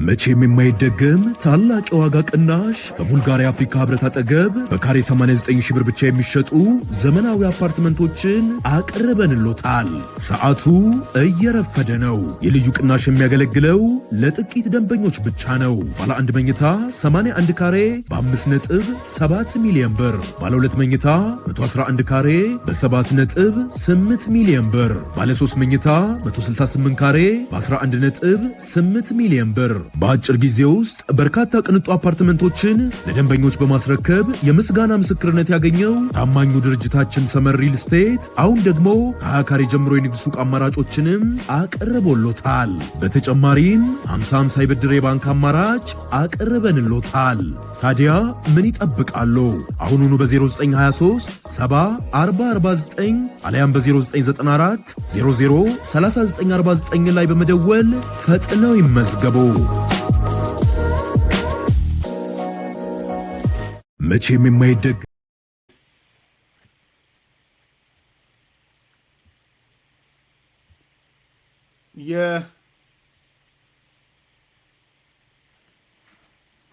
መቼም የማይደገም ታላቅ የዋጋ ቅናሽ በቡልጋሪያ አፍሪካ ህብረት አጠገብ በካሬ 89 ሺህ ብር ብቻ የሚሸጡ ዘመናዊ አፓርትመንቶችን አቅርበንሎታል። ሰዓቱ እየረፈደ ነው። የልዩ ቅናሽ የሚያገለግለው ለጥቂት ደንበኞች ብቻ ነው። ባለ አንድ መኝታ 81 ካሬ በ5.7 ሚሊዮን ብር፣ ባለ ሁለት መኝታ 111 ካሬ በ7.8 ሚሊዮን ብር፣ ባለ 3 መኝታ 168 ካሬ በ11.8 ሚሊዮን ብር። በአጭር ጊዜ ውስጥ በርካታ ቅንጡ አፓርትመንቶችን ለደንበኞች በማስረከብ የምስጋና ምስክርነት ያገኘው ታማኙ ድርጅታችን ሰመር ሪል ስቴት አሁን ደግሞ ከ20 ካሬ ጀምሮ የንግድ ሱቅ አማራጮችንም አቅርቦሎታል። በተጨማሪም 50/50 የብድር የባንክ አማራጭ አቅርበንሎታል። ታዲያ ምን ይጠብቃሉ? አሁኑኑ በ0923 70 40 49 አሊያም በ0994 00 3949 ላይ በመደወል ፈጥነው ይመዝገቡ። መቼም የማይደግ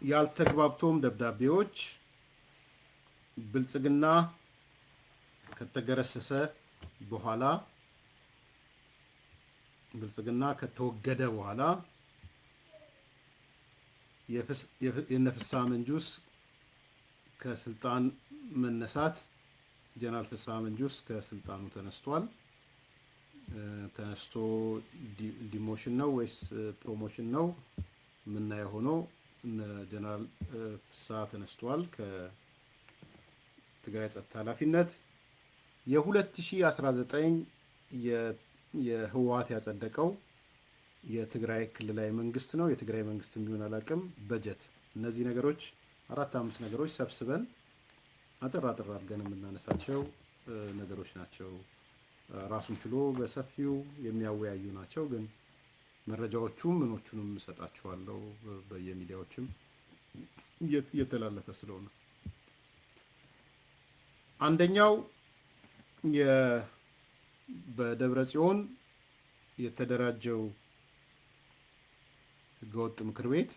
ያልተግባብቶም ደብዳቤዎች ብልጽግና ከተገረሰሰ በኋላ ብልጽግና ከተወገደ በኋላ የነፍስሐ መንጁስ ከስልጣን መነሳት ጀነራል ፍስሐ መንጁስ ከስልጣኑ ተነስቶ ዲሞሽን ነው ወይስ ፕሮሞሽን ነው ምናየው ሆኖ ጀነራል ፍስሐ ተነስቷል ከትግራይ ጸጥታ ኃላፊነት። የ2019 የህወሓት ያጸደቀው የትግራይ ክልላዊ መንግስት ነው። የትግራይ መንግስት ቢሆን አላቅም በጀት፣ እነዚህ ነገሮች 4-5 ነገሮች ሰብስበን አጥር አድርገን የምናነሳቸው ነገሮች ናቸው። ራሱን ችሎ በሰፊው የሚያወያዩ ናቸው። ግን መረጃዎቹም ምኖቹንም ሰጣችኋለሁ በየሚዲያዎችም እየተላለፈ ስለሆነ አንደኛው በደብረ ጽዮን የተደራጀው ህገወጥ ምክር ቤት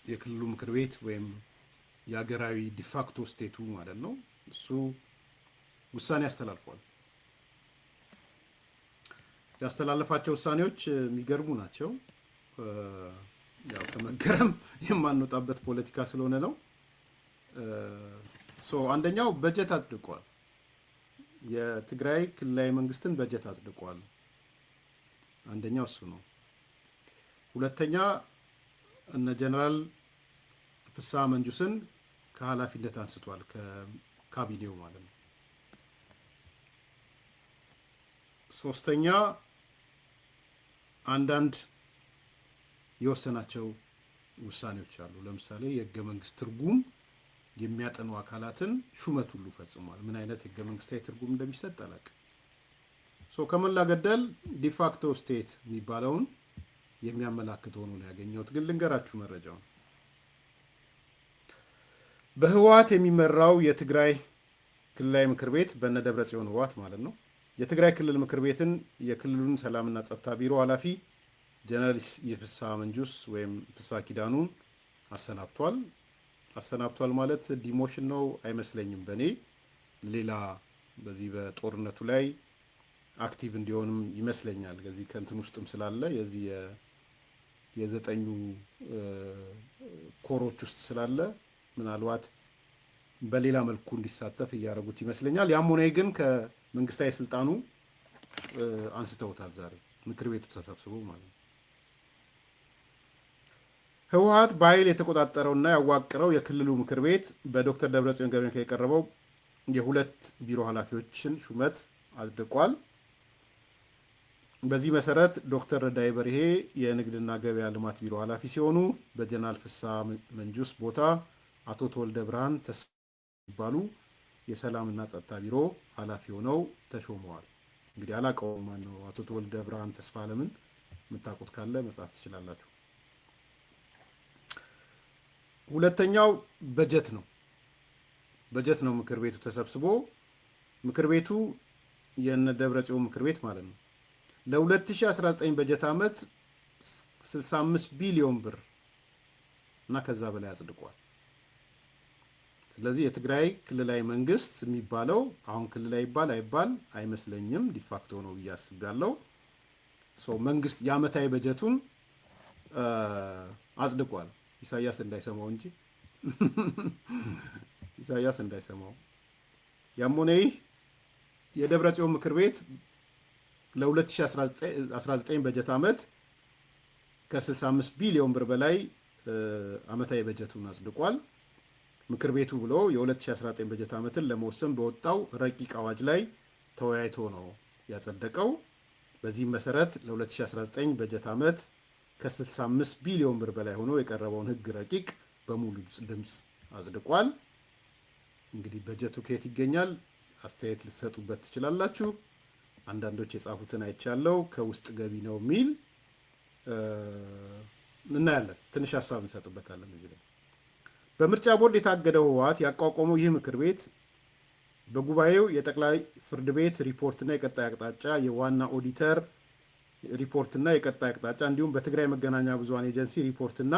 የክልሉ ምክር ቤት ወይም የሀገራዊ ዲፋክቶ ስቴቱ ማለት ነው። እሱ ውሳኔ ያስተላልፏል። ያስተላለፋቸው ውሳኔዎች የሚገርሙ ናቸው። ያው ከመገረም የማንወጣበት ፖለቲካ ስለሆነ ነው። አንደኛው በጀት አጽድቋል። የትግራይ ክልላዊ መንግስትን በጀት አጽድቋል። አንደኛው እሱ ነው። ሁለተኛ እነ ጀነራል ፍስሐ መንጁስን ከኃላፊነት አንስቷል፣ ከካቢኔው ማለት ነው። ሶስተኛ አንዳንድ የወሰናቸው ውሳኔዎች አሉ። ለምሳሌ የህገ መንግስት ትርጉም የሚያጠኑ አካላትን ሹመት ሁሉ ፈጽሟል። ምን አይነት ህገ መንግስታዊ ትርጉም እንደሚሰጥ አላውቅም። ከመላ ገደል ዲፋክቶ ስቴት የሚባለውን የሚያመላክት ሆኖ ነው ያገኘሁት። ግን ልንገራችሁ መረጃውን። በህወሓት የሚመራው የትግራይ ክልላዊ ምክር ቤት በእነ ደብረ ጽዮን ህወሓት ማለት ነው የትግራይ ክልል ምክር ቤትን የክልሉን ሰላምና ጸጥታ ቢሮ ኃላፊ ጀነራል የፍስሐ መንጁስ ወይም ፍስሐ ኪዳኑን አሰናብቷል ማለት ዲሞሽን ነው አይመስለኝም። በኔ ሌላ በዚህ በጦርነቱ ላይ አክቲቭ እንዲሆንም ይመስለኛል። ከዚህ ከንትን ውስጥም ስላለ የዚህ የዘጠኙ ኮሮች ውስጥ ስላለ ምናልባት በሌላ መልኩ እንዲሳተፍ እያደረጉት ይመስለኛል። ያም ሆነ ግን ከመንግስታዊ ስልጣኑ አንስተውታል ዛሬ ምክር ቤቱ ተሰብስቦ ማለት ነው። ህወሓት በኃይል የተቆጣጠረውና ያዋቀረው የክልሉ ምክር ቤት በዶክተር ደብረጽዮን ገብረ ሚካኤል የቀረበው የሁለት ቢሮ ኃላፊዎችን ሹመት አጽድቋል። በዚህ መሰረት ዶክተር ረዳይ በርሄ የንግድና ገበያ ልማት ቢሮ ኃላፊ ሲሆኑ በጀነራል ፍስሐ መንጁስ ቦታ አቶ ተወልደ ብርሃን ተስባሉ የሰላምና ጸጥታ ቢሮ ኃላፊ ሆነው ተሾመዋል። እንግዲህ አላውቀውም ማን ነው አቶ ተወልደ ብርሃን ተስፋ ለምን የምታውቁት ካለ መጻፍ ትችላላችሁ። ሁለተኛው በጀት ነው። ምክር ቤቱ ተሰብስቦ ምክር ቤቱ የነ ደብረ ጽዮን ምክር ቤት ማለት ነው ለ2019 በጀት ዓመት 65 ቢሊዮን ብር እና ከዛ በላይ አጽድቋል። ስለዚህ የትግራይ ክልላዊ መንግስት የሚባለው አሁን ክልላዊ ይባል አይባል አይመስለኝም፣ ዲፋክቶ ነው ብዬ አስባለሁ። መንግስት የዓመታዊ በጀቱን አጽድቋል። ኢሳያስ እንዳይሰማው እንጂ ኢሳያስ እንዳይሰማው። ያም ሆነ ይህ የደብረ ጽዮን ምክር ቤት ለ2019 በጀት ዓመት ከ65 ቢሊዮን ብር በላይ ዓመታዊ በጀቱን አጽድቋል። ምክር ቤቱ ብሎ የ2019 በጀት ዓመትን ለመወሰን በወጣው ረቂቅ አዋጅ ላይ ተወያይቶ ነው ያጸደቀው። በዚህም መሰረት ለ2019 በጀት ዓመት ከ65 ቢሊዮን ብር በላይ ሆኖ የቀረበውን ህግ ረቂቅ በሙሉ ድምፅ አጽድቋል። እንግዲህ በጀቱ ከየት ይገኛል? አስተያየት ልትሰጡበት ትችላላችሁ። አንዳንዶች የጻፉትን አይቻለው ከውስጥ ገቢ ነው የሚል እናያለን። ትንሽ ሀሳብ እንሰጥበታለን እዚህ ላይ። በምርጫ ቦርድ የታገደው ህወሓት ያቋቋመው ይህ ምክር ቤት በጉባኤው የጠቅላይ ፍርድ ቤት ሪፖርትና የቀጣይ አቅጣጫ፣ የዋና ኦዲተር ሪፖርትና የቀጣይ አቅጣጫ እንዲሁም በትግራይ መገናኛ ብዙሃን ኤጀንሲ ሪፖርትና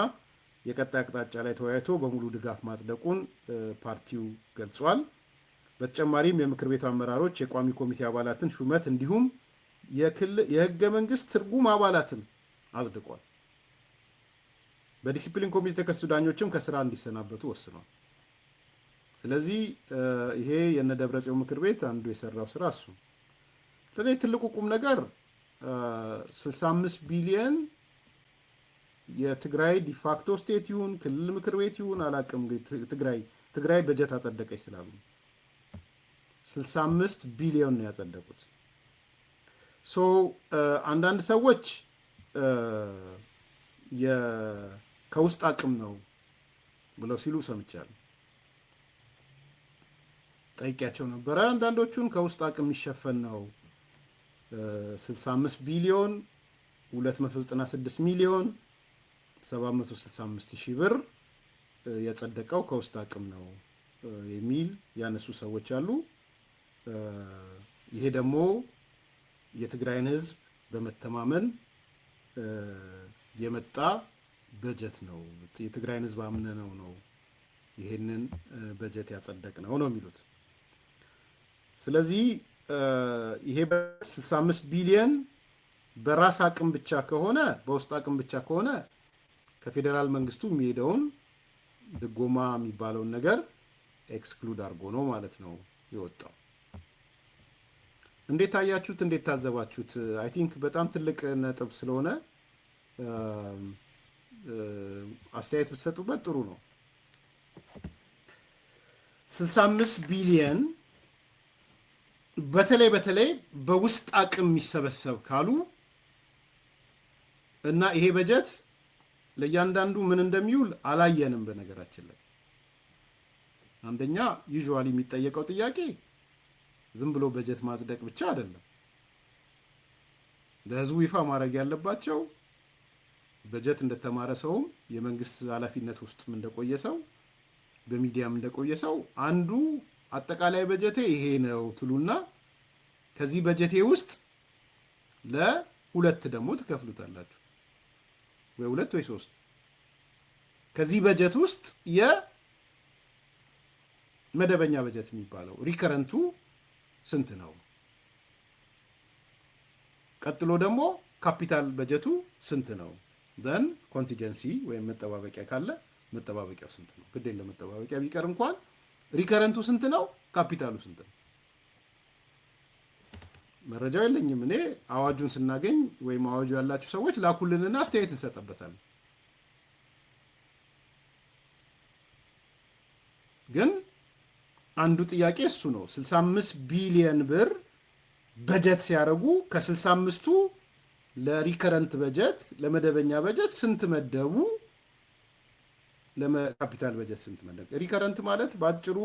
የቀጣይ አቅጣጫ ላይ ተወያይቶ በሙሉ ድጋፍ ማጽደቁን ፓርቲው ገልጿል። በተጨማሪም የምክር ቤቱ አመራሮች የቋሚ ኮሚቴ አባላትን ሹመት እንዲሁም የህገ መንግስት ትርጉም አባላትን አጽድቋል። በዲሲፕሊን ኮሚቴ የተከሰሱ ዳኞችም ከስራ እንዲሰናበቱ ወስኗል። ስለዚህ ይሄ የነ ደብረጽዮን ምክር ቤት አንዱ የሰራው ስራ እሱ። ስለዚህ ትልቁ ቁም ነገር 65 ቢሊዮን የትግራይ ዲፋክቶ ስቴት ይሁን ክልል ምክር ቤት ይሁን አላቅም፣ ትግራይ በጀት አጸደቀች ስላሉ 65 ቢሊዮን ነው ያጸደቁት። አንዳንድ ሰዎች ከውስጥ አቅም ነው ብለው ሲሉ ሰምቻለሁ። ጠይቂያቸው ነበረ። አንዳንዶቹን ከውስጥ አቅም የሚሸፈን ነው 65 ቢሊዮን 296 ሚሊዮን 765 ሺህ ብር የጸደቀው ከውስጥ አቅም ነው የሚል ያነሱ ሰዎች አሉ። ይሄ ደግሞ የትግራይን ህዝብ በመተማመን የመጣ በጀት ነው። የትግራይን ህዝብ አምነነው ነው ይሄንን በጀት ያጸደቅ ነው የሚሉት። ስለዚህ ይሄ 65 ቢሊዮን በራስ አቅም ብቻ ከሆነ በውስጥ አቅም ብቻ ከሆነ ከፌዴራል መንግስቱ የሚሄደውን ድጎማ የሚባለውን ነገር ኤክስክሉድ አድርጎ ነው ማለት ነው የወጣው። እንዴት አያችሁት? እንዴት ታዘባችሁት? አይ ቲንክ በጣም ትልቅ ነጥብ ስለሆነ አስተያየት ብትሰጡበት ጥሩ ነው። 65 ቢሊዮን በተለይ በውስጥ አቅም የሚሰበሰብ ካሉ እና ይሄ በጀት ለእያንዳንዱ ምን እንደሚውል አላየንም። በነገራችን ላይ አንደኛ ዩዥዋሊ የሚጠየቀው ጥያቄ ዝም ብሎ በጀት ማጽደቅ ብቻ አይደለም። ለህዝቡ ይፋ ማድረግ ያለባቸው በጀት እንደተማረ ሰውም የመንግስት ኃላፊነት ውስጥም እንደቆየ ሰው በሚዲያም እንደቆየ ሰው አንዱ አጠቃላይ በጀቴ ይሄ ነው ትሉና ከዚህ በጀቴ ውስጥ ለሁለት ደግሞ ትከፍሉታላችሁ፣ ወይ ሁለት ወይ ሶስት። ከዚህ በጀት ውስጥ የመደበኛ በጀት የሚባለው ሪከረንቱ ስንት ነው? ቀጥሎ ደግሞ ካፒታል በጀቱ ስንት ነው? ዘን ኮንቲጀንሲ ወይም መጠባበቂያ ካለ መጠባበቂያው ስንት ነው? ግድ የለም መጠባበቂያ ቢቀር እንኳን ሪከረንቱ ስንት ነው? ካፒታሉ ስንት ነው? መረጃው የለኝም እኔ። አዋጁን ስናገኝ ወይም አዋጁ ያላችሁ ሰዎች ላኩልንና አስተያየት እንሰጠበታለን። ግን አንዱ ጥያቄ እሱ ነው። 65 ቢሊዮን ብር በጀት ሲያደርጉ ከ65ቱ ለሪከረንት በጀት ለመደበኛ በጀት ስንት መደቡ? ለካፒታል በጀት ስንት መደቡ? ሪከረንት ማለት ባጭሩ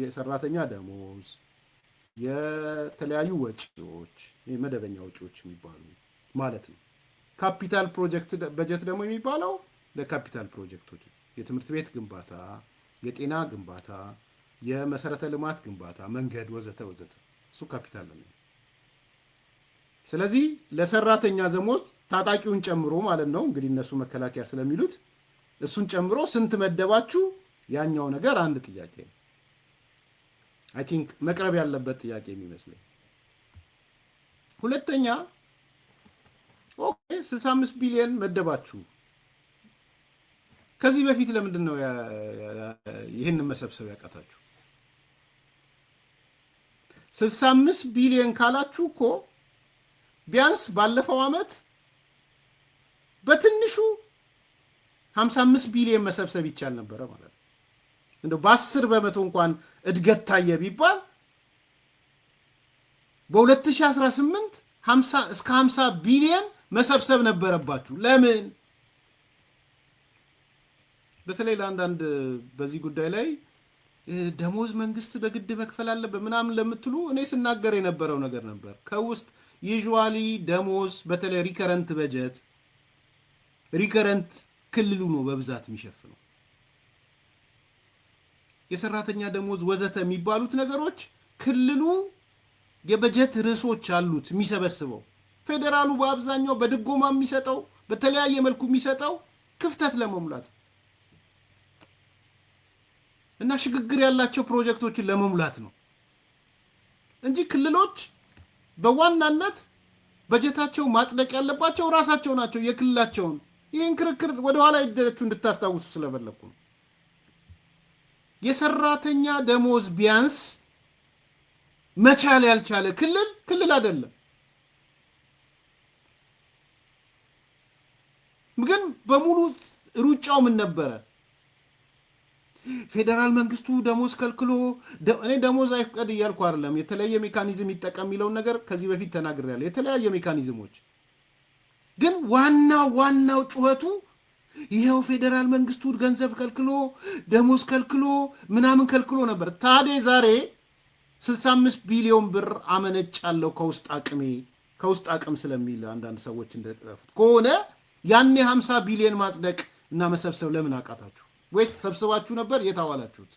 የሰራተኛ ደሞዝ፣ የተለያዩ ወጪዎች፣ መደበኛ ወጪዎች የሚባሉ ማለት ነው። ካፒታል ፕሮጀክት በጀት ደግሞ የሚባለው ለካፒታል ፕሮጀክቶች የትምህርት ቤት ግንባታ፣ የጤና ግንባታ፣ የመሰረተ ልማት ግንባታ፣ መንገድ ወዘተ ወዘተ፣ እሱ ካፒታል ነው። ስለዚህ ለሰራተኛ ደሞዝ ታጣቂውን ጨምሮ ማለት ነው እንግዲህ እነሱ መከላከያ ስለሚሉት እሱን ጨምሮ ስንት መደባችሁ? ያኛው ነገር አንድ ጥያቄ ነው። አይ ቲንክ መቅረብ ያለበት ጥያቄ የሚመስለኝ። ሁለተኛ ኦኬ 65 ቢሊዮን መደባችሁ፣ ከዚህ በፊት ለምንድን ነው ይህን መሰብሰብ ያቃታችሁ? 65 ቢሊዮን ካላችሁ እኮ ቢያንስ ባለፈው ዓመት በትንሹ 55 ቢሊዮን መሰብሰብ ይቻል ነበረ ማለት ነው። እንደው በ10 በመቶ እንኳን እድገት ታየ ቢባል በ2018 እስከ 50 ቢሊዮን መሰብሰብ ነበረባችሁ። ለምን? በተለይ ለአንዳንድ በዚህ ጉዳይ ላይ ደሞዝ መንግስት በግድ መክፈል አለበት ምናምን ለምትሉ እኔ ስናገር የነበረው ነገር ነበር። ከውስጥ ዩዥዋሊ ደሞዝ በተለይ ሪከረንት በጀት ሪከረንት ክልሉ ነው በብዛት የሚሸፍነው። የሰራተኛ ደሞዝ ወዘተ የሚባሉት ነገሮች ክልሉ የበጀት ርዕሶች አሉት የሚሰበስበው። ፌዴራሉ በአብዛኛው በድጎማ የሚሰጠው በተለያየ መልኩ የሚሰጠው ክፍተት ለመሙላት እና ሽግግር ያላቸው ፕሮጀክቶችን ለመሙላት ነው እንጂ ክልሎች በዋናነት በጀታቸው ማጽደቅ ያለባቸው ራሳቸው ናቸው የክልላቸውን። ይህን ክርክር ወደኋላ ሄዳችሁ እንድታስታውሱ ስለፈለኩ ነው። የሰራተኛ ደሞዝ ቢያንስ መቻል ያልቻለ ክልል አይደለም። ግን በሙሉ ሩጫው ምን ነበረ? ፌዴራል መንግስቱ ደሞዝ ከልክሎ፣ እኔ ደሞዝ አይፍቀድ እያልኩ አይደለም። የተለያየ ሜካኒዝም ይጠቀም የሚለውን ነገር ከዚህ በፊት ተናግሬያለሁ። የተለያየ ሜካኒዝሞች ግን ዋናው ጩኸቱ ይኸው ፌዴራል መንግስቱ ገንዘብ ከልክሎ ደሞዝ ከልክሎ ምናምን ከልክሎ ነበር። ታዲያ ዛሬ 65 ቢሊዮን ብር አመነጫለሁ ከውስጥ አቅም ስለሚል አንዳንድ ሰዎች እንደጠፉት ከሆነ ያኔ 50 ቢሊዮን ማጽደቅ እና መሰብሰብ ለምን አቃታችሁ? ወይስ ሰብስባችሁ ነበር የታዋላችሁት?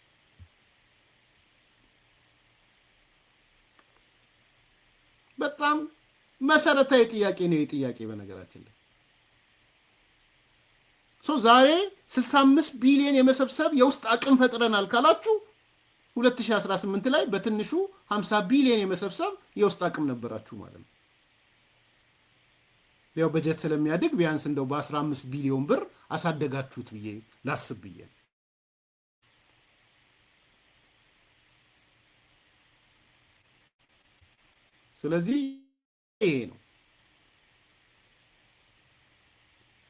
በጣም መሰረታዊ ጥያቄ ነው የጥያቄ በነገራችን ላይ ዛሬ 65 ቢሊዮን የመሰብሰብ የውስጥ አቅም ፈጥረናል ካላችሁ 2018 ላይ በትንሹ 50 ቢሊዮን የመሰብሰብ የውስጥ አቅም ነበራችሁ ማለት ነው። ያው በጀት ስለሚያድግ ቢያንስ እንደው በ15 ቢሊዮን ብር አሳደጋችሁት ብዬ ላስብ ብዬ። ስለዚህ ይሄ ነው።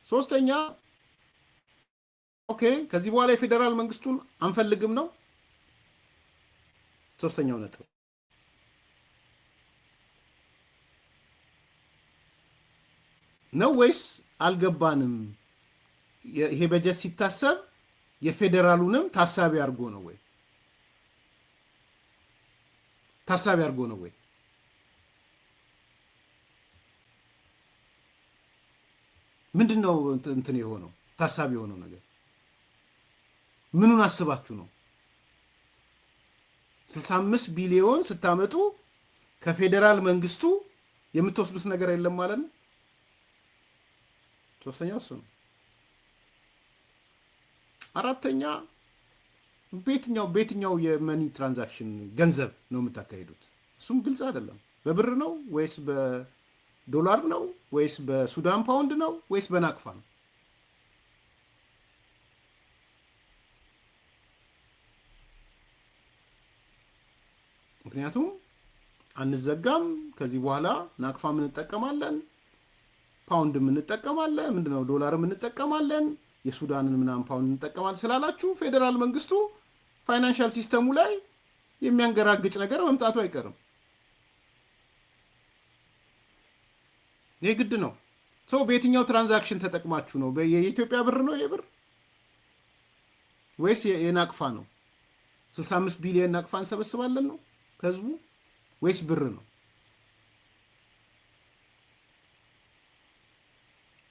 ሶስተኛ ኦኬ ከዚህ በኋላ የፌዴራል መንግስቱን አንፈልግም ነው ሶስተኛው ነጥብ። ነው ወይስ አልገባንም? ይሄ በጀት ሲታሰብ የፌዴራሉንም ታሳቢ አድርጎ ነው ወይ? ታሳቢ አድርጎ ነው ወይ? ምንድነው እንትን የሆነው ታሳቢ የሆነው ነገር? ምኑን አስባችሁ ነው? 65 ቢሊዮን ስታመጡ ከፌዴራል መንግስቱ የምትወስዱት ነገር የለም ማለት ነው። ሶስተኛው እሱ ነው። አራተኛ በየትኛው የመኒ ትራንዛክሽን ገንዘብ ነው የምታካሂዱት? እሱም ግልጽ አይደለም። በብር ነው ወይስ በዶላር ነው ወይስ በሱዳን ፓውንድ ነው ወይስ በናቅፋ ነው? ምክንያቱም አንዘጋም። ከዚህ በኋላ ናቅፋም እንጠቀማለን፣ ፓውንድም እንጠቀማለን፣ ምንድነው ዶላርም እንጠቀማለን፣ የሱዳንን ምናምን ፓውንድ እንጠቀማለን ስላላችሁ ፌዴራል መንግስቱ ፋይናንሻል ሲስተሙ ላይ የሚያንገራግጭ ነገር መምጣቱ አይቀርም። ይህ ግድ ነው። ሰው በየትኛው ትራንዛክሽን ተጠቅማችሁ ነው? የኢትዮጵያ ብር ነው ይሄ ብር ወይስ የናቅፋ ነው? 65 ቢሊዮን ናቅፋ እንሰበስባለን ነው ከህዝቡ ወይስ ብር ነው?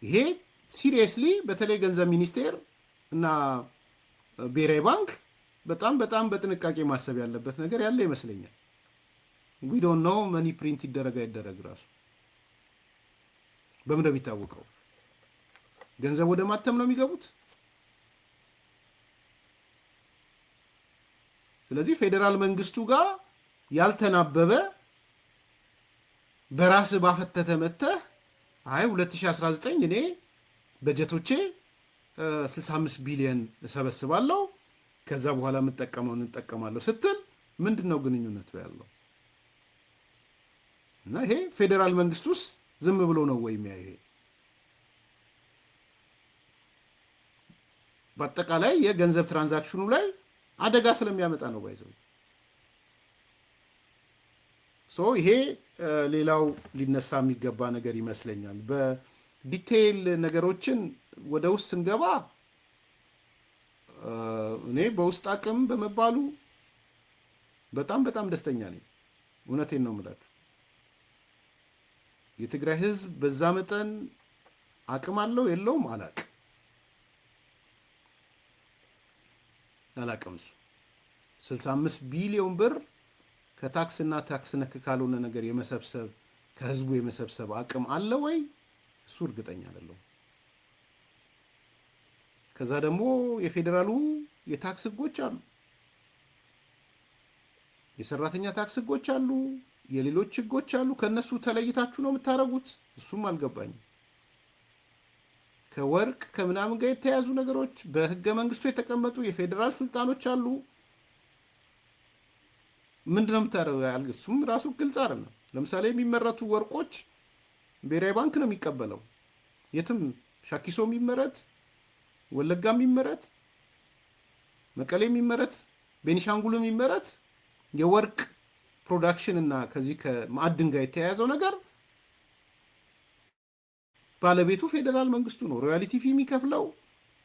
ይሄ ሲሪየስሊ በተለይ ገንዘብ ሚኒስቴር እና ብሔራዊ ባንክ በጣም በጥንቃቄ ማሰብ ያለበት ነገር ያለ ይመስለኛል። ዊ ዶንት ኖ መኒ ፕሪንት ይደረግ አይደረግ ራሱ በምን ነው የሚታወቀው? ገንዘብ ወደ ማተም ነው የሚገቡት። ስለዚህ ፌዴራል መንግስቱ ጋር ያልተናበበ በራስ ባፈተተ መተህ አይ 2019 እኔ በጀቶቼ 65 ቢሊዮን እሰበስባለሁ ከዛ በኋላ የምጠቀመውን እንጠቀማለሁ ስትል ምንድነው ግንኙነቱ ያለው? እና ይሄ ፌዴራል መንግስቱስ ዝም ብሎ ነው ወይ የሚያየው? በአጠቃላይ የገንዘብ ትራንዛክሽኑ ላይ አደጋ ስለሚያመጣ ነው ባይዘው። ይሄ ሌላው ሊነሳ የሚገባ ነገር ይመስለኛል። በዲቴይል ነገሮችን ወደ ውስጥ ስንገባ እኔ በውስጥ አቅም በመባሉ በጣም በጣም ደስተኛ ነኝ። እውነቴን ነው የምላችሁ። የትግራይ ህዝብ በዛ መጠን አቅም አለው የለውም አላቅም። 65 ቢሊዮን ብር ከታክስና ታክስ ነክ ካልሆነ ነገር የመሰብሰብ ከህዝቡ የመሰብሰብ አቅም አለ ወይ? እሱ እርግጠኛ አይደለሁም። ከዛ ደግሞ የፌዴራሉ የታክስ ህጎች አሉ፣ የሰራተኛ ታክስ ህጎች አሉ፣ የሌሎች ህጎች አሉ። ከነሱ ተለይታችሁ ነው የምታረጉት? እሱም አልገባኝም። ከወርቅ ከምናምን ጋር የተያዙ ነገሮች በህገ መንግስቱ የተቀመጡ የፌዴራል ስልጣኖች አሉ። ምንድነው የምታረጉት? እሱም ራሱ ግልጽ አይደለም። ለምሳሌ የሚመረቱ ወርቆች ብሔራዊ ባንክ ነው የሚቀበለው። የትም ሻኪሶ የሚመረት ወለጋ የሚመረት መቀሌ የሚመረት ቤኒሻንጉል የሚመረት የወርቅ ፕሮዳክሽን እና ከዚህ ከማዕድን ጋር የተያያዘው ነገር ባለቤቱ ፌዴራል መንግስቱ ነው። ሮያሊቲ ፊ የሚከፍለው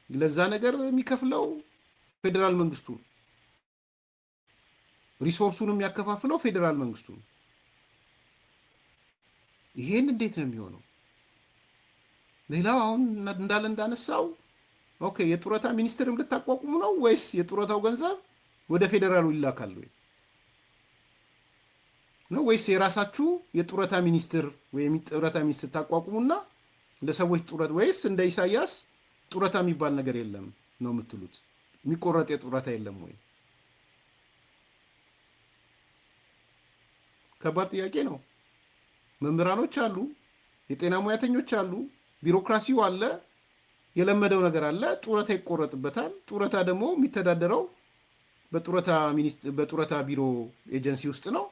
ለዛ ነገር የሚከፍለው ፌዴራል መንግስቱ ነው። ሪሶርሱን የሚያከፋፍለው ፌዴራል መንግስቱ ነው። ይሄን እንዴት ነው የሚሆነው? ሌላው አሁን እንዳነሳው ኦኬ የጡረታ ሚኒስቴርም ልታቋቁሙ ነው ወይስ የጡረታው ገንዘብ ወደ ፌዴራሉ ይላካል ወይ ነው? ወይስ የራሳችሁ የጡረታ ሚኒስቴር ወይም ጡረታ ሚኒስቴር ታቋቁሙና ለሰዎች ጡረታ፣ ወይስ እንደ ኢሳያስ ጡረታ የሚባል ነገር የለም ነው የምትሉት? የሚቆረጥ የጡረታ የለም ወይ? ከባድ ጥያቄ ነው። መምህራኖች አሉ፣ የጤና ሙያተኞች አሉ፣ ቢሮክራሲው አለ፣ የለመደው ነገር አለ። ጡረታ ይቆረጥበታል። ጡረታ ደግሞ የሚተዳደረው በጡረታ ቢሮ ኤጀንሲ ውስጥ ነው።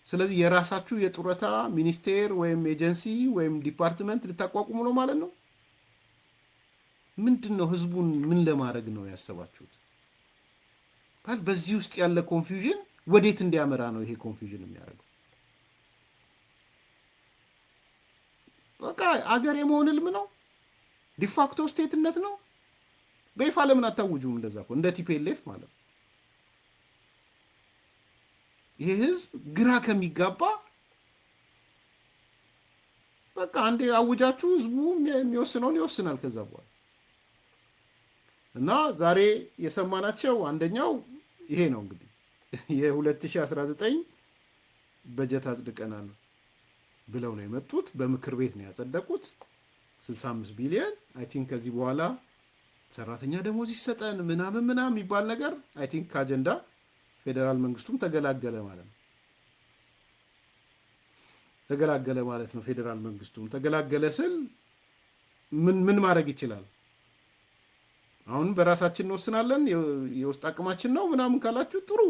ስለዚህ የራሳችሁ የጡረታ ሚኒስቴር ወይም ኤጀንሲ ወይም ዲፓርትመንት ልታቋቁሙ ነው ማለት ነው። ምንድን ነው? ህዝቡን ምን ለማድረግ ነው ያሰባችሁት? በዚህ ውስጥ ያለ ኮንፊውዥን ወዴት እንዲያመራ ነው ይሄ ኮንፊውዥን የሚያደርገው? በቃ አገር የመሆን ህልም ነው። ዲፋክቶ ስቴትነት ነው። በይፋ ለምን አታውጁም? እንደዛ እኮ እንደ ቲፒኤልኤፍ ማለት ነው። ይሄ ህዝብ ግራ ከሚጋባ በቃ አንዴ አውጃችሁ ህዝቡ የሚወስነውን ይወስናል። ከዛ በኋላ እና ዛሬ የሰማናቸው አንደኛው ይሄ ነው እንግዲህ የ2019 በጀት አጽድቀናል ብለው ነው የመጡት። በምክር ቤት ነው ያጸደቁት 65 ቢሊዮን። አይ ቲንክ ከዚህ በኋላ ሰራተኛ ደሞዝ ይሰጠን ምናምን የሚባል ነገር አይ ቲንክ ከአጀንዳ ፌዴራል መንግስቱም ተገላገለ ማለት ነው። ተገላገለ ማለት ነው። ፌዴራል መንግስቱም ተገላገለ ስል ምን ማድረግ ይችላል? አሁን በራሳችን እንወስናለን የውስጥ አቅማችን ነው ምናምን ካላችሁ ጥሩ።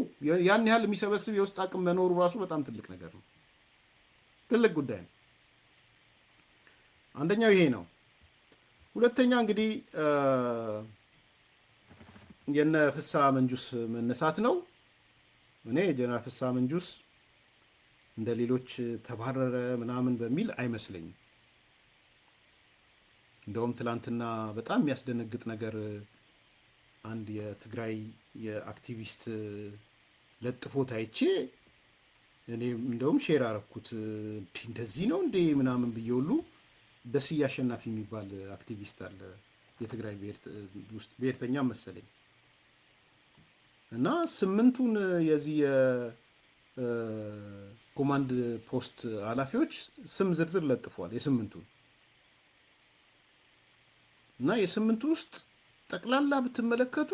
ያን ያህል የሚሰበስብ የውስጥ አቅም መኖሩ ራሱ በጣም ትልቅ ነገር ነው። ትልቅ ጉዳይ ነው። አንደኛው ይሄ ነው። ሁለተኛ እንግዲህ የነ ፍስሐ መንጁስ መነሳት ነው። እኔ ጀነራል ፍስሐ መንጁስ እንደ ሌሎች ተባረረ ምናምን በሚል አይመስለኝም። እንደውም ትላንትና በጣም የሚያስደነግጥ ነገር አንድ የትግራይ የአክቲቪስት ለጥፎት አይቼ እኔ እንደውም ሼር አረኩት። እንደዚህ ነው እንዴ ምናምን ብዬ ሁሉ ደስዬ አሸናፊ የሚባል አክቲቪስት አለ የትግራይ ውስጥ ብሔርተኛ መሰለኝ እና 8ቱን የዚህ ኮማንድ ፖስት ኃላፊዎች ስም ዝርዝር ለጥፈዋል የ8ቱ እና የ8ቱ ውስጥ ጠቅላላ ብትመለከቱ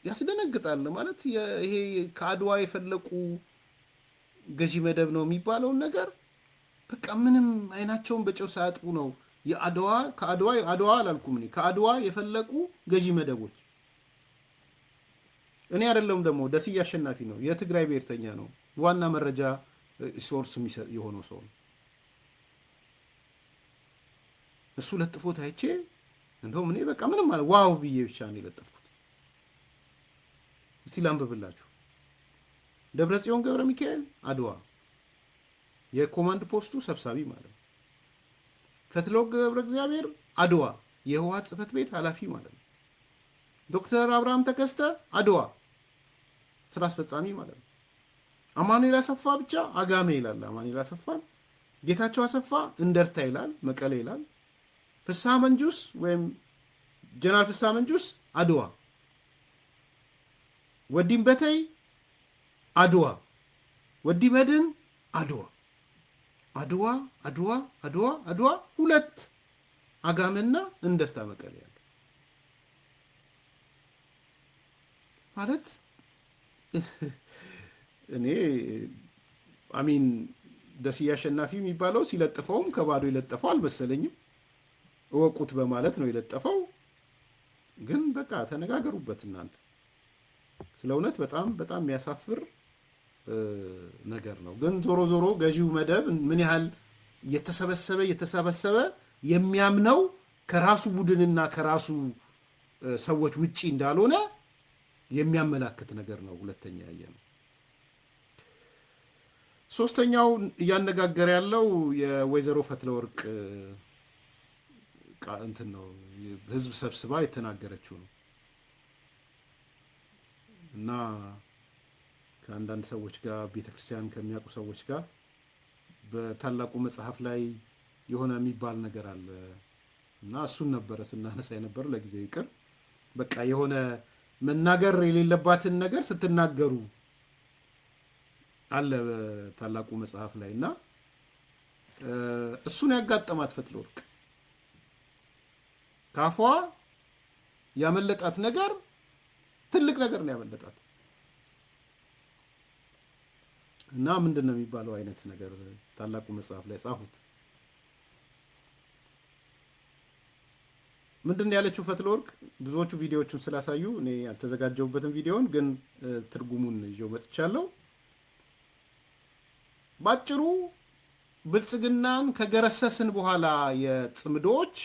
ያስደነግጣል። ማለት ይሄ ከአድዋ የፈለቁ ገዢ መደብ ነው የሚባለውን ነገር በቃ ምንም አይናቸውን በጨው ሳያጥቡ ነው ከአድዋ አላልኩም እኔ ከአድዋ የፈለቁ ገዢ መደቦች። እኔ አይደለም ደግሞ ደስዬ አሸናፊ ነው፣ የትግራይ ብሔርተኛ ነው፣ ዋና መረጃ ሶርስ የሆነው ሰው ነው። እሱ ለጥፎት አይቼ እንደውም እኔ በቃ ምንም ማለት ዋው ብዬ ብቻ ነው የለጠፍኩት። እስቲ ላንብብላችሁ። ደብረጽዮን ገብረ ሚካኤል አድዋ የኮማንድ ፖስቱ ሰብሳቢ ማለት ነው። ፈትለወርቅ ገብረ እግዚአብሔር አድዋ የህወሓት ጽህፈት ቤት ኃላፊ ማለት ነው። ዶክተር አብርሃም ተከስተ አድዋ ስራ አስፈጻሚ ማለት ነው። አማኑኤል አሰፋ ብቻ አጋሜ ይላል አማኑኤል አሰፋን። ጌታቸው አሰፋ እንደርታ ይላል መቀሌ ይላል። ፍስሐ መንጁስ ወይም ጀነራል ፍስሐ መንጁስ አድዋ። ወዲም በተይ አድዋ። ወዲ መድን አድዋ አድዋ አድዋ አድዋ አድዋ ሁለት አጋመና እንደርታ መቀሌ ያለ ማለት እኔ አሚን ደስዬ አሸናፊ የሚባለው ሲለጥፈውም ከባዶ የለጠፈው አልመሰለኝም። እወቁት በማለት ነው የለጠፈው። ግን በቃ ተነጋገሩበት እናንተ። ስለ እውነት በጣም በጣም የሚያሳፍር ነገር ነው። ግን ዞሮ ዞሮ ገዢው መደብ ምን ያህል እየተሰበሰበ የሚያምነው ከራሱ ቡድንና ከራሱ ሰዎች ውጪ እንዳልሆነ የሚያመላክት ነገር ነው። ሁለተኛ ያየ ነው። ሶስተኛው እያነጋገረ ያለው የወይዘሮ ፈትለወርቅ እንትን ነው፣ ህዝብ ሰብስባ የተናገረችው ነው እና ከአንዳንድ ሰዎች ጋር ቤተክርስቲያን ከሚያውቁ ሰዎች ጋር በታላቁ መጽሐፍ ላይ የሆነ የሚባል ነገር አለ እና እሱን ነበረ ስናነሳ የነበረው። ለጊዜው ይቅር። በቃ የሆነ መናገር የሌለባትን ነገር ስትናገሩ አለ በታላቁ መጽሐፍ ላይ እና እሱን ያጋጠማት ፈትለወርቅ ካፏ ያመለጣት ነገር ትልቅ ነገር ነው ያመለጣት እና ምንድን ነው የሚባለው አይነት ነገር ታላቁ መጽሐፍ ላይ ጻፉት። ምንድን ነው ያለችው ፈትለወርቅ? ብዙዎቹ ቪዲዮዎቹን ስላሳዩ እኔ ያልተዘጋጀሁበትን ቪዲዮን ግን ትርጉሙን ይዤው መጥቻለሁ። ባጭሩ ብልጽግናን ከገረሰስን በኋላ የጽምዶች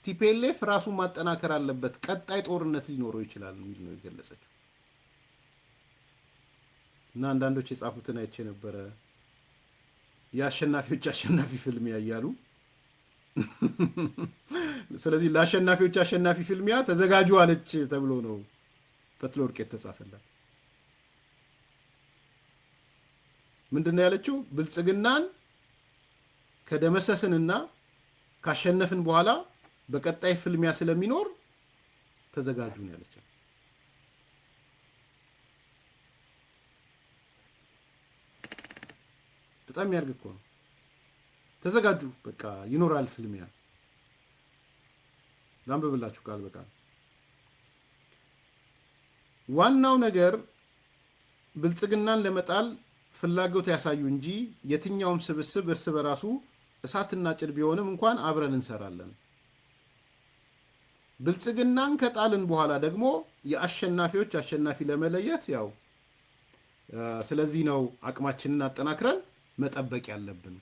ቲፒኤልኤፍ ራሱን ማጠናከር አለበት፣ ቀጣይ ጦርነት ሊኖረው ይችላል የሚል ነው የገለጸችው። እና አንዳንዶች የጻፉትን አይቼ ነበረ። የአሸናፊዎች አሸናፊ ፍልሚያ እያሉ ስለዚህ ለአሸናፊዎች አሸናፊ ፍልሚያ ተዘጋጁ አለች ተብሎ ነው ፈትለወርቅ የተጻፈላት። ምንድን ነው ያለችው? ብልጽግናን ከደመሰስንና ካሸነፍን በኋላ በቀጣይ ፍልሚያ ስለሚኖር ተዘጋጁ ነው ያለችው። በጣም የሚያርግ እኮ ነው። ተዘጋጁ በቃ ይኖራል ፍልሚያ። ላንብብላችሁ ቃል በቃል። ዋናው ነገር ብልጽግናን ለመጣል ፍላጎት ያሳዩ እንጂ የትኛውም ስብስብ እርስ በራሱ እሳትና ጭድ ቢሆንም እንኳን አብረን እንሰራለን። ብልጽግናን ከጣልን በኋላ ደግሞ የአሸናፊዎች አሸናፊ ለመለየት ያው ስለዚህ ነው አቅማችንን አጠናክረን መጠበቅ ያለብን።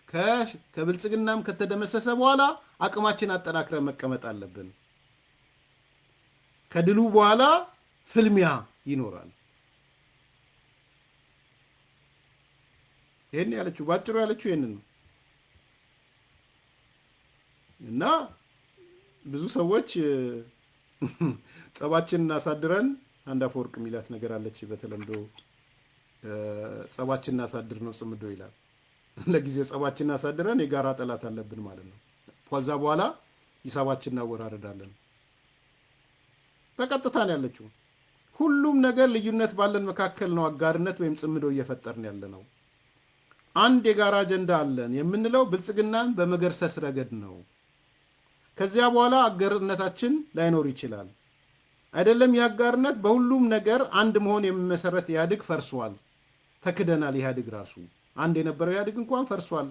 ከብልጽግናም ከተደመሰሰ በኋላ አቅማችን አጠናክረን መቀመጥ አለብን። ከድሉ በኋላ ፍልሚያ ይኖራል። ይሄን ያለችው ባጭሩ ያለችው ይሄንን ነው። እና ብዙ ሰዎች ጸባችንን አሳድረን አንድ አፈወርቅ የሚላት ነገር አለች በተለምዶ ጸባችንን አሳድር ነው ጽምዶ ይላል። ለጊዜው ጸባችንን አሳድረን የጋራ ጠላት አለብን ማለት ነው። ከዛ በኋላ ሂሳባችንን እናወራረዳለን። በቀጥታ ነው ያለችው። ሁሉም ነገር ልዩነት ባለን መካከል ነው አጋርነት ወይም ጽምዶ እየፈጠርን ያለ ነው። አንድ የጋራ አጀንዳ አለን የምንለው ብልጽግናን በመገርሰስ ረገድ ነው። ከዚያ በኋላ አጋርነታችን ላይኖር ይችላል። አይደለም የአጋርነት በሁሉም ነገር አንድ መሆን የሚመሰረት ኢህአዴግ ፈርሷል። ተክደናል። ኢህአዴግ ራሱ አንድ የነበረው ኢህአዴግ እንኳን ፈርሷል።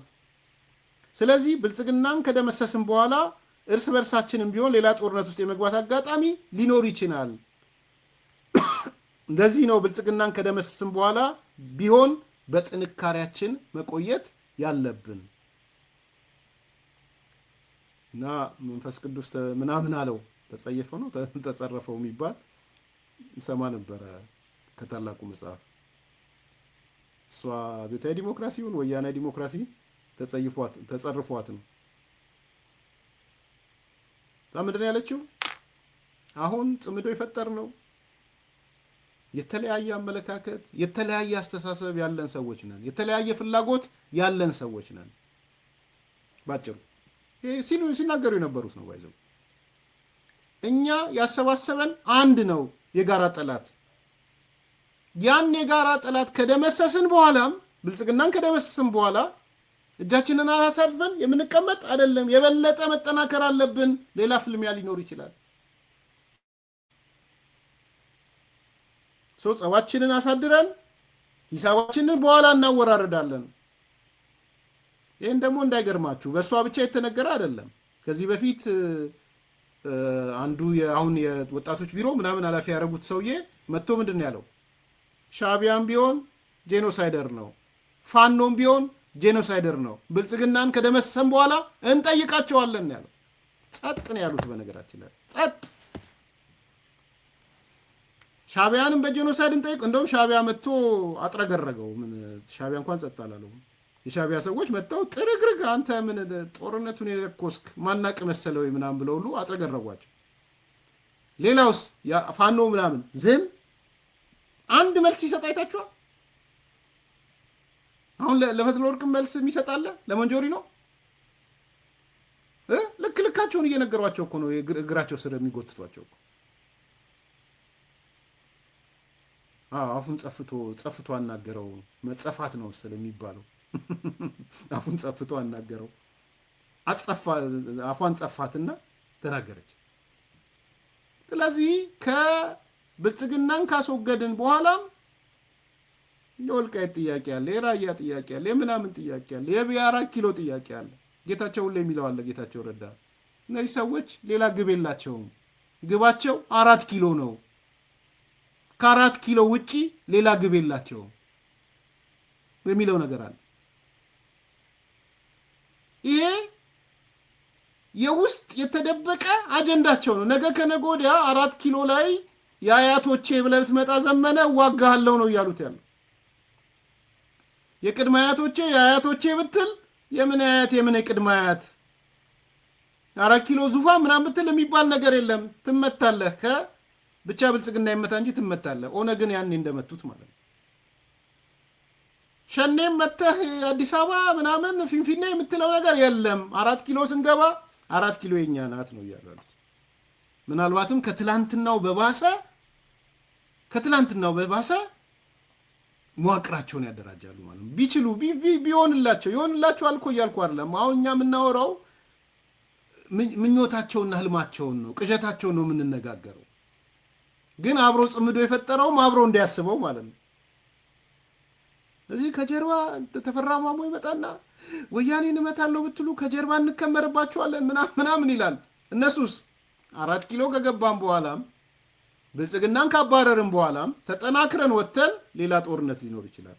ስለዚህ ብልጽግናን ከደመሰስን በኋላ እርስ በርሳችንም ቢሆን ሌላ ጦርነት ውስጥ የመግባት አጋጣሚ ሊኖር ይችላል። እንደዚህ ነው ብልጽግናን ከደመሰስን በኋላ ቢሆን በጥንካሬያችን መቆየት ያለብን እና መንፈስ ቅዱስ ምናምን አለው ተጸየፈው ነው ተጸረፈው የሚባል ሰማ ነበረ ከታላቁ መጽሐፍ። እሷ ቤታዊ ዲሞክራሲውን ወያኔ ዲሞክራሲ ተጸርፏት ነው። ምንድን ያለችው? አሁን ጽምዶ የፈጠር ነው የተለያየ አመለካከት የተለያየ አስተሳሰብ ያለን ሰዎች ነን። የተለያየ ፍላጎት ያለን ሰዎች ነን። ባጭሩ ሲናገሩ የነበሩት ነው። ባይዘው እኛ ያሰባሰበን አንድ ነው የጋራ ጠላት። ያን የጋራ ጠላት ከደመሰስን በኋላም ብልጽግናን ከደመሰስን በኋላ እጃችንን አሳልፈን የምንቀመጥ አይደለም። የበለጠ መጠናከር አለብን። ሌላ ፍልሚያ ሊኖር ይችላል። ጸባችንን አሳድረን ሂሳባችንን በኋላ እናወራረዳለን። ይህን ደግሞ እንዳይገርማችሁ በእሷ ብቻ የተነገረ አይደለም። ከዚህ በፊት አንዱ አሁን የወጣቶች ቢሮ ምናምን ኃላፊ ያደረጉት ሰውዬ መጥቶ ምንድን ነው ያለው? ሻዕቢያም ቢሆን ጄኖሳይደር ነው፣ ፋኖም ቢሆን ጄኖሳይደር ነው። ብልጽግናን ከደመሰሰን በኋላ እንጠይቃቸዋለን ያለው። ጸጥ ነው ያሉት። በነገራችን ላይ ጸጥ። ሻዕቢያንም በጄኖሳይድ እንጠይቅ። እንደውም ሻዕቢያ መጥቶ አጥረገረገው። ምን ሻዕቢያ እንኳን ጸጥ አላለው። የሻዕቢያ ሰዎች መጥተው ጥርግርግ አንተ ምን ጦርነቱን የለኮስክ ማናቅ መሰለ ወይ ምናምን ብለው ሁሉ አጥረገረጓቸው። ሌላውስ ፋኖ ምናምን ዝም። አንድ መልስ ይሰጥ አይታችኋል? አሁን ለፈትለ ወርቅ መልስ የሚሰጣለ ለመንጆሪ ነው። ልክ ልካቸውን እየነገሯቸው እኮ ነው እግራቸው ስር የሚጎትቷቸው። አፉን ጸፍቶ አናገረው። መጸፋት ነው መሰለ የሚባለው። አፉን ጸፍቶ አናገረው። አፏን ጸፋትና ተናገረች። ስለዚህ ከብልጽግናን ካስወገድን በኋላም የወልቃይት ጥያቄ አለ፣ የራያ ጥያቄ አለ፣ የምናምን ጥያቄ አለ፣ የ4 ኪሎ ጥያቄ አለ። ጌታቸው ሁሉ የሚለው አለ። ጌታቸው ረዳ እነዚህ ሰዎች ሌላ ግብ የላቸውም። ግባቸው 4 ኪሎ ነው። ከ4 ኪሎ ውጪ ሌላ ግብ የላቸውም የሚለው ነገር አለ። ይሄ የውስጥ የተደበቀ አጀንዳቸው ነው። ነገ ከነገ ወዲያ 4 ኪሎ ላይ የአያቶቼ ብለህ ብትመጣ ዘመነ እዋጋሃለሁ ነው እያሉት ያለው። የቅድመ አያቶቼ የአያቶቼ ብትል የምን አያት የምን የቅድመ አያት 4 ኪሎ ዙፋን ምናምን ብትል የሚባል ነገር የለም። ትመታለህ። ብቻ ብልጽግና ይመታ እንጂ ትመታለህ። ኦነግን ያኔ እንደመቱት ማለት ነው። ሸኔም መተህ አዲስ አበባ ምናምን ፊንፊኔ የምትለው ነገር የለም። 4 ኪሎ ስንገባ 4 ኪሎ የኛ ናት ነው እያሉ ምናልባትም ከትላንትናው በባሰ መዋቅራቸውን ያደራጃሉ ማለት ነው። ቢችሉ ይሆንላቸው አልኮ እያልኩ አይደለም። አሁን እኛ የምናወራው ምኞታቸውና ህልማቸውን ነው፣ ቅዠታቸውን ነው የምንነጋገረው። ግን አብሮ ጽምዶ የፈጠረውም አብሮ እንዲያስበው ማለት ነው። እዚህ ከጀርባ ተፈራ ማሞ ይመጣና ወያኔ እንመታለሁ ብትሉ ከጀርባ እንከመርባቸዋለን ምናምን ይላል። እነሱስ 4 ኪሎ ከገባን በኋላም ብልጽግናን ካባረርን በኋላም ተጠናክረን ወጥተን ሌላ ጦርነት ሊኖር ይችላል።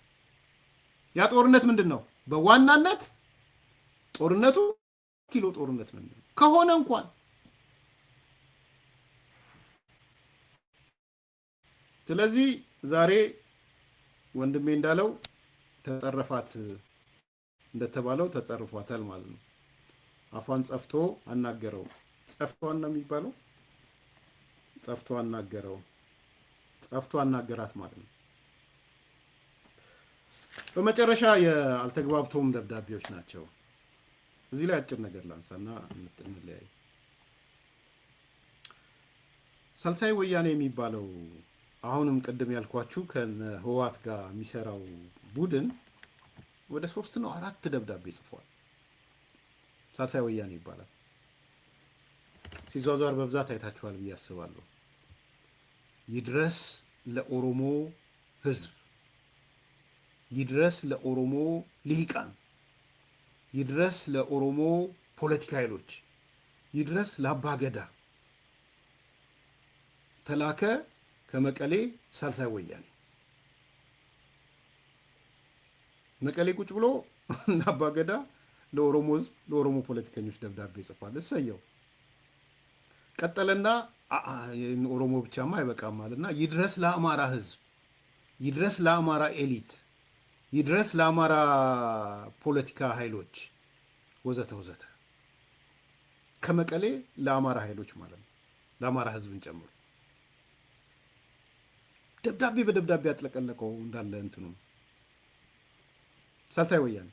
ያ ጦርነት ምንድን ነው? በዋናነት ጦርነቱ ኪሎ ጦርነት ነው ከሆነ እንኳን። ስለዚህ ዛሬ ወንድሜ እንዳለው ተጸረፋት እንደተባለው ተጸርፏታል ማለት ነው። አፏን ጸፍቶ አናገረው። ጸፍቷን ነው የሚባለው። ጸፍቶ አናገረው። ጸፍቶ አናገራት ማለት ነው። በመጨረሻ የአልተግባብተውም ደብዳቤዎች ናቸው። እዚህ ላይ አጭር ነገር ላንሳና እንለያይ። ሳልሳይ ወያኔ የሚባለው አሁንም ቅድም ያልኳችሁ ከህወሓት ጋር የሚሰራው ቡድን ወደ 3 ነው 4 ደብዳቤ ጽፏል። ሳልሳይ ወያኔ ይባላል። ሲዟዟር በብዛት አይታችኋል ብዬ አስባለሁ። ይድረስ ለኦሮሞ ህዝብ፣ ይድረስ ለኦሮሞ ልሂቃን፣ ይድረስ ለኦሮሞ ፖለቲካ ኃይሎች፣ ይድረስ ለአባገዳ ተላከ ከመቀሌ ሳልሳይ ወያኔ መቀሌ ቁጭ ብሎ ለአባገዳ፣ ለኦሮሞ ህዝብ፣ ለኦሮሞ ፖለቲከኞች ደብዳቤ ጽፏል። እሰየው። ቀጠለና ኦሮሞ ብቻማ አይበቃም አለና ይድረስ ለአማራ ህዝብ፣ ይድረስ ለአማራ ኤሊት፣ ይድረስ ለአማራ ፖለቲካ ኃይሎች ወዘተ ወዘተ። ከመቀሌ ለአማራ ኃይሎች ማለት ነው፣ ለአማራ ህዝብን ጨምሮ ደብዳቤ በደብዳቤ ያጥለቀለቀው እንዳለ እንትኑ ሳልሳይ ወያኔ።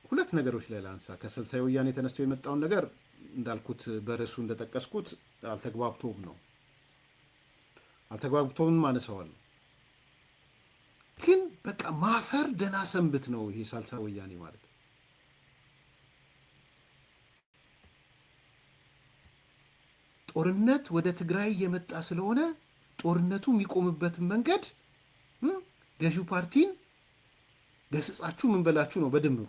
ሁለት ነገሮች ላይ ላንሳ። ከሳልሳይ ወያኔ ተነስቶ የመጣውን ነገር እንዳልኩት በርዕሱ እንደጠቀስኩት አልተግባብቶም ነው። አልተግባብቶም ማነሳዋል። ግን በቃ ማፈር ደህና ሰንብት ነው ይሄ ሳልሳይ ወያኔ ማለት። ጦርነት ወደ ትግራይ የመጣ ስለሆነ ጦርነቱ የሚቆምበትን መንገድ ገዢው ፓርቲን ገስጻችሁ ምን በላችሁ ነው በድምሩ።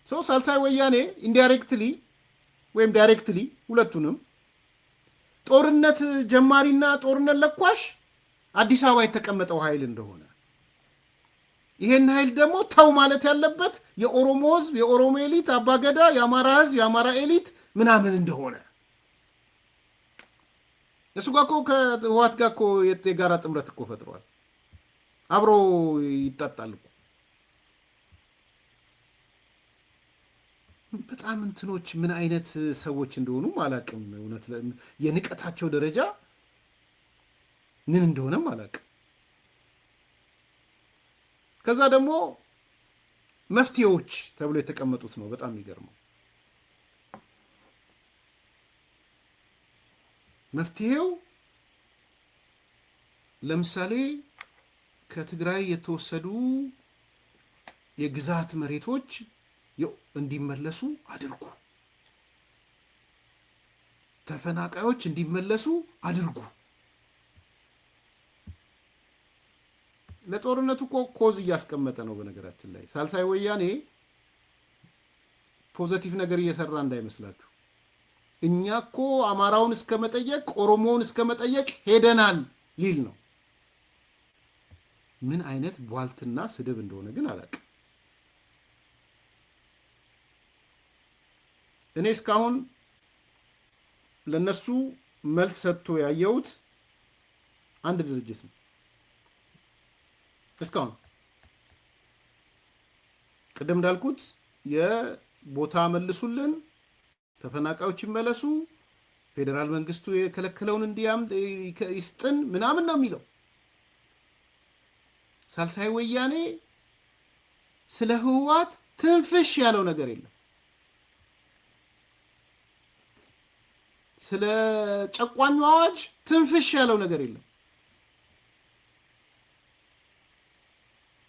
ሰው ሳልሳይ ወያኔ ኢንዳይሬክትሊ ወይም ዳይሬክትሊ ሁለቱንም ጦርነት ጀማሪና ጦርነት ለኳሽ አዲስ አበባ የተቀመጠው ኃይል እንደሆነ ይሄን ኃይል ደግሞ ተው ማለት ያለበት የኦሮሞ ህዝብ፣ የኦሮሞ ኤሊት፣ አባገዳ፣ የአማራ ህዝብ፣ የአማራ ኤሊት ምናምን እንደሆነ እሱ ጋር እኮ ከህወሓት ጋር እኮ የጋራ ጥምረት እኮ ፈጥሯል። አብሮ ይጣጣል እኮ። በጣም እንትኖች ምን አይነት ሰዎች እንደሆኑ አላቅም። እውነት የንቀታቸው ደረጃ ምን እንደሆነም አላቅም። ከዛ ደግሞ መፍትሄዎች ተብሎ የተቀመጡት ነው በጣም የሚገርመው። መፍትሄው ለምሳሌ ከትግራይ የተወሰዱ የግዛት መሬቶች እንዲመለሱ አድርጉ፣ ተፈናቃዮች እንዲመለሱ አድርጉ። ለጦርነቱ ኮዝ እያስቀመጠ ነው። በነገራችን ላይ ሳልሳይ ወያኔ ፖዚቲቭ ነገር እየሰራ እንዳይመስላችሁ። እኛ እኮ አማራውን እስከ መጠየቅ ኦሮሞውን እስከ መጠየቅ ሄደናል ሊል ነው። ምን አይነት ቧልትና ስድብ እንደሆነ ግን አላውቅም። እኔ እስካሁን ለነሱ መልስ ሰጥቶ ያየሁት አንድ ድርጅት ነው። እስካሁን ቅድም እንዳልኩት የቦታ መልሱልን፣ ተፈናቃዮች ይመለሱ፣ ፌዴራል መንግስቱ የከለከለውን እንዲያም ይስጥን ምናምን ነው የሚለው። ሳልሳይ ወያኔ ስለ ህወሓት ትንፍሽ ያለው ነገር የለም። ስለ ጨቋኙ አዋጅ ትንፍሽ ያለው ነገር የለም።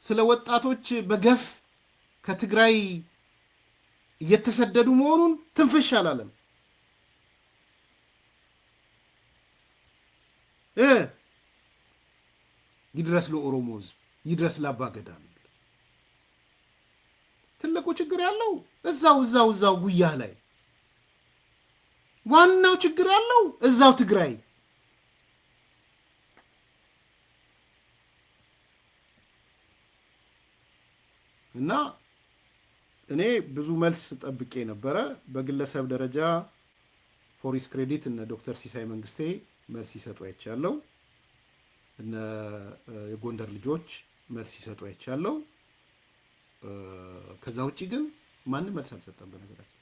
ስለ ወጣቶች በገፍ ከትግራይ እየተሰደዱ መሆኑን ትንፍሽ አላለም። ይድረስ ለኦሮሞ ህዝብ፣ ይድረስ ለአባገዳ ነው። ትልቁ ችግር ያለው እዛው ጉያ ላይ፣ ዋናው ችግር ያለው እዛው ትግራይ። እና እኔ ብዙ መልስ ጠብቄ ነበረ። በግለሰብ ደረጃ ፎሪስ ክሬዲት እነ ዶክተር ሲሳይ መንግስቴ መልስ ይሰጡ አይቻለው። እነ የጎንደር ልጆች መልስ ይሰጡ አይቻለው። ከዛ ውጪ ግን ማንም መልስ አልሰጠም። በነገራችን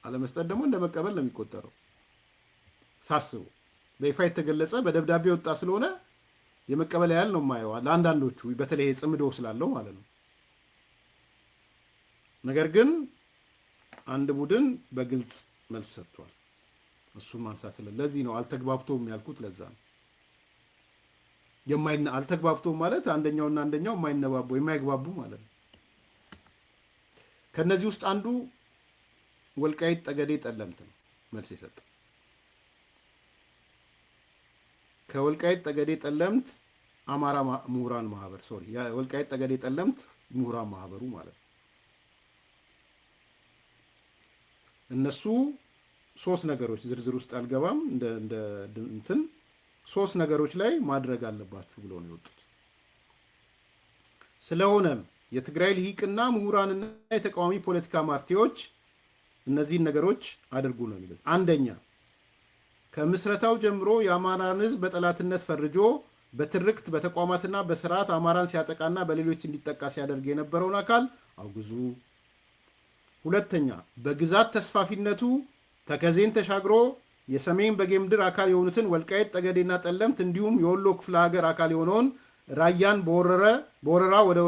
አለመስጠት ደግሞ እንደ መቀበል ነው የሚቆጠረው። ሳስበው በይፋ የተገለጸ በደብዳቤ ወጣ ስለሆነ የመቀበል ያህል ነው የማየው። ለአንዳንዶቹ በተለይ ጽምዶ ስላለው ማለት ነው። ነገር ግን አንድ ቡድን በግልጽ መልስ ሰጥቷል። እሱም ማንሳት ለዚህ ነው አልተግባብቶም ያልኩት። ለዛ ነው አልተግባብቶም ማለት አንደኛውና አንደኛው የማይግባቡ ማለት ነው። ከነዚህ ውስጥ አንዱ ወልቃይት ጠገዴ ጠለምት ነው መልስ የሰጠው። ከወልቃይት ጠገዴ ጠለምት አማራ ምሁራን ማህበር ወልቃይት ጠገዴ ጠለምት ምሁራን ማህበሩ ማለት ነው። እነሱ ሶስት ነገሮች ዝርዝር ውስጥ አልገባም፣ እንደ እንትን ሶስት ነገሮች ላይ ማድረግ አለባችሁ ብሎ ነው የወጡት። ስለሆነም የትግራይ ልሂቅና ምሁራንና የተቃዋሚ ፖለቲካ ፓርቲዎች እነዚህን ነገሮች አድርጉ ነው የሚሉት። አንደኛ፣ ከምስረታው ጀምሮ የአማራን ሕዝብ በጠላትነት ፈርጆ በትርክት በተቋማትና በስርዓት አማራን ሲያጠቃና በሌሎች እንዲጠቃ ሲያደርግ የነበረውን አካል አውግዙ። ሁለተኛ፣ በግዛት ተስፋፊነቱ ተከዜን ተሻግሮ የሰሜን በጌምድር አካል የሆኑትን ወልቃይት ጠገዴና ጠለምት እንዲሁም የወሎ ክፍለ ሀገር አካል የሆነውን ራያን በወረራ ወደ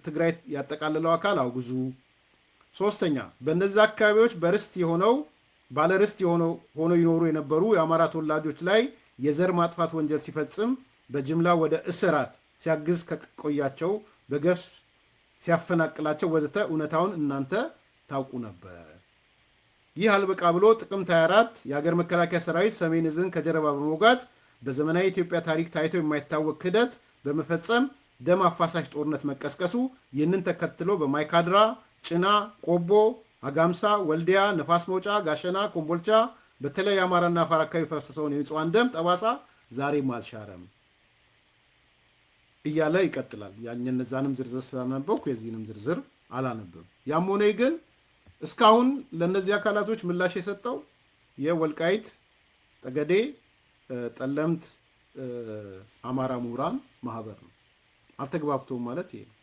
ትግራይ ያጠቃለለው አካል አውግዙ። ሶስተኛ፣ በእነዚህ አካባቢዎች ባለርስት ሆነው ይኖሩ የነበሩ የአማራ ተወላጆች ላይ የዘር ማጥፋት ወንጀል ሲፈጽም በጅምላ ወደ እስራት ሲያግዝ ከቆያቸው በገፍ ሲያፈናቅላቸው ወዘተ እውነታውን እናንተ ታውቁ ነበር። ይህ አልበቃ ብሎ ጥቅምት 24 የሀገር መከላከያ ሰራዊት ሰሜን ዕዝን ከጀርባ በመውጋት በዘመናዊ ኢትዮጵያ ታሪክ ታይቶ የማይታወቅ ክህደት በመፈጸም ደም አፋሳሽ ጦርነት መቀስቀሱ፣ ይህንን ተከትሎ በማይካድራ፣ ጭና፣ ቆቦ፣ አጋምሳ፣ ወልዲያ፣ ነፋስ መውጫ፣ ጋሸና፣ ኮምቦልቻ በተለይ የአማራና አፋር አካባቢ የፈሰሰውን የንጹሐን ደም ጠባሳ ዛሬም አልሻረም እያለ ይቀጥላል። እነዛንም ዝርዝር ስላነበብኩ የዚህንም ዝርዝር አላነብም። ያም ሆነ ግን እስካሁን ለእነዚህ አካላቶች ምላሽ የሰጠው የወልቃይት ጠገዴ ጠለምት አማራ ምሁራን ማህበር ነው። አልተግባብቶም ማለት ይሄ ነው።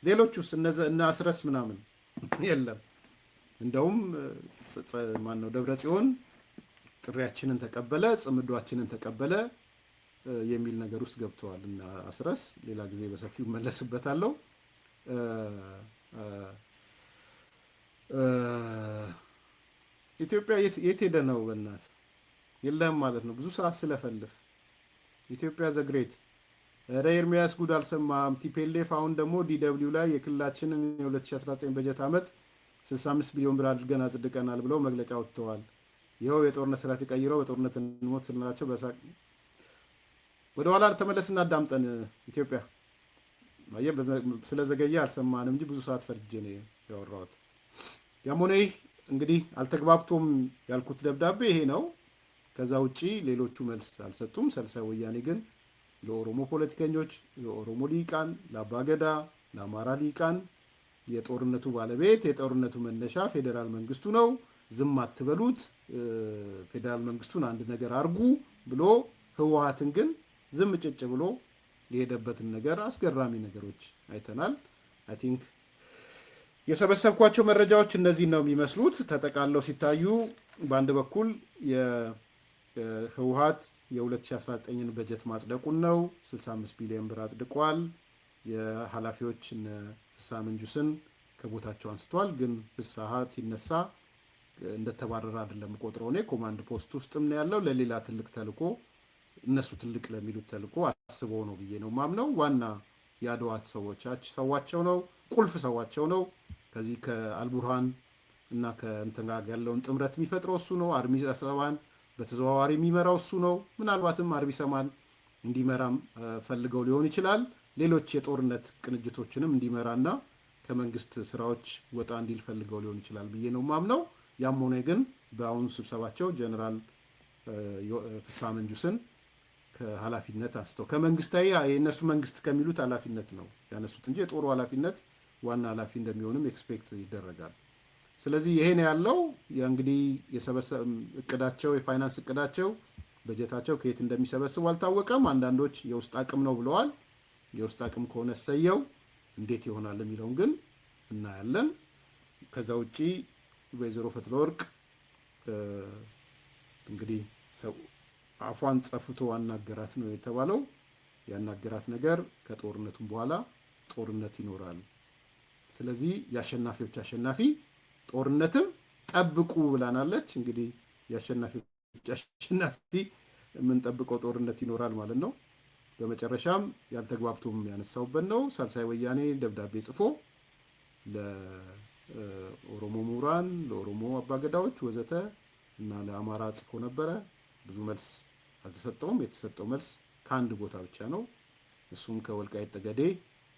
ሌሎቹስ እነ አስረስ ምናምን የለም። እንደውም ማነው ደብረ ጽዮን ጥሪያችንን ተቀበለ፣ ጽምዷችንን ተቀበለ የሚል ነገር ውስጥ ገብተዋል እና አስረስ ሌላ ጊዜ በሰፊው መለስበታለሁ። ኢትዮጵያ የት ሄደ ነው? በእናት የለም ማለት ነው። ብዙ ሰዓት ስለፈልፍ ኢትዮጵያ ዘግሬት ረ ኤርሚያስ ጉድ አልሰማም። ቲፔሌፍ አሁን ደግሞ ዲደብሊው ላይ የክልላችንን የ2019 በጀት ዓመት 65 ቢሊዮን ብር አድርገን አጽድቀናል ብለው መግለጫ ወጥተዋል። ይኸው የጦርነት ስርዓት የቀይረው በጦርነት እንሞት ስንላቸው በሳቅ ወደ ኋላ ተመለስና አዳምጠን። ኢትዮጵያ ስለዘገየ አልሰማንም እንጂ ብዙ ሰዓት ፈርጄ ነው ያወራሁት። ያም ሆነ ይህ እንግዲህ አልተግባብቶም ያልኩት ደብዳቤ ይሄ ነው። ከዛ ውጪ ሌሎቹ መልስ አልሰጡም። ሳልሳይ ወያኔ ግን ለኦሮሞ ፖለቲከኞች፣ ለኦሮሞ ሊቃን፣ ለአባገዳ፣ ለአማራ ሊቃን የጦርነቱ ባለቤት የጦርነቱ መነሻ ፌዴራል መንግስቱ ነው፣ ዝም አትበሉት፣ ፌዴራል መንግስቱን አንድ ነገር አርጉ ብሎ ህወሓትን ግን ዝም ጭጭ ብሎ የሄደበትን ነገር አስገራሚ ነገሮች አይተናል። አይ ቲንክ የሰበሰብኳቸው መረጃዎች እነዚህ ነው የሚመስሉት። ተጠቃለው ሲታዩ በአንድ በኩል የህወሓት የ2019ን በጀት ማጽደቁን ነው። 65 ቢሊዮን ብር አጽድቋል። የኃላፊዎች ፍስሐ መንጁስን ከቦታቸው አንስቷል። ግን ፍስሐ ሲነሳ እንደተባረረ አይደለም ቆጥረው እኔ ኮማንድ ፖስት ውስጥም ነው ያለው። ለሌላ ትልቅ ተልኮ እነሱ ትልቅ ለሚሉት ተልኮ አስበው ነው ብዬ ነው ማምነው። ዋና የአድዋት ሰዋቸው ነው፣ ቁልፍ ሰዋቸው ነው። ከዚህ ከአልቡርሃን እና ከእንትን ጋር ያለውን ጥምረት የሚፈጥረው እሱ ነው። አርሚ ሰባን በተዘዋዋሪ የሚመራው እሱ ነው። ምናልባትም አርቢ ሰማን እንዲመራም ፈልገው ሊሆን ይችላል። ሌሎች የጦርነት ቅንጅቶችንም እንዲመራና ከመንግስት ስራዎች ወጣ እንዲል ፈልገው ሊሆን ይችላል ብዬ ነው ማምነው። ያም ሆነ ግን በአሁኑ ስብሰባቸው ጀነራል ፍስሐ መንጁስን ከኃላፊነት አንስተው ከመንግስታዊ የእነሱ መንግስት ከሚሉት ኃላፊነት ነው ያነሱት እንጂ የጦሩ ኃላፊነት ዋና ኃላፊ እንደሚሆንም ኤክስፔክት ይደረጋል። ስለዚህ ይሄ ነው ያለው። እንግዲህ እቅዳቸው የፋይናንስ እቅዳቸው በጀታቸው ከየት እንደሚሰበስቡ አልታወቀም። አንዳንዶች የውስጥ አቅም ነው ብለዋል። የውስጥ አቅም ከሆነ ሰየው እንዴት ይሆናል የሚለውን ግን እናያለን። ከዛ ውጪ ወይዘሮ ፈትለወርቅ እንግዲህ አፏን ጸፍቶ አናገራት ነው የተባለው። ያናገራት ነገር ከጦርነቱም በኋላ ጦርነት ይኖራል፣ ስለዚህ የአሸናፊዎች አሸናፊ ጦርነትም ጠብቁ ብላናለች። እንግዲህ የአሸናፊዎች አሸናፊ የምንጠብቀው ጦርነት ይኖራል ማለት ነው። በመጨረሻም ያልተግባብቶም ያነሳውበት ነው። ሳልሳይ ወያኔ ደብዳቤ ጽፎ ለኦሮሞ ምሁራን፣ ለኦሮሞ አባገዳዎች ወዘተ እና ለአማራ ጽፎ ነበረ። ብዙ መልስ አልተሰጠውም። የተሰጠው መልስ ከአንድ ቦታ ብቻ ነው። እሱም ከወልቃይት ጠገዴ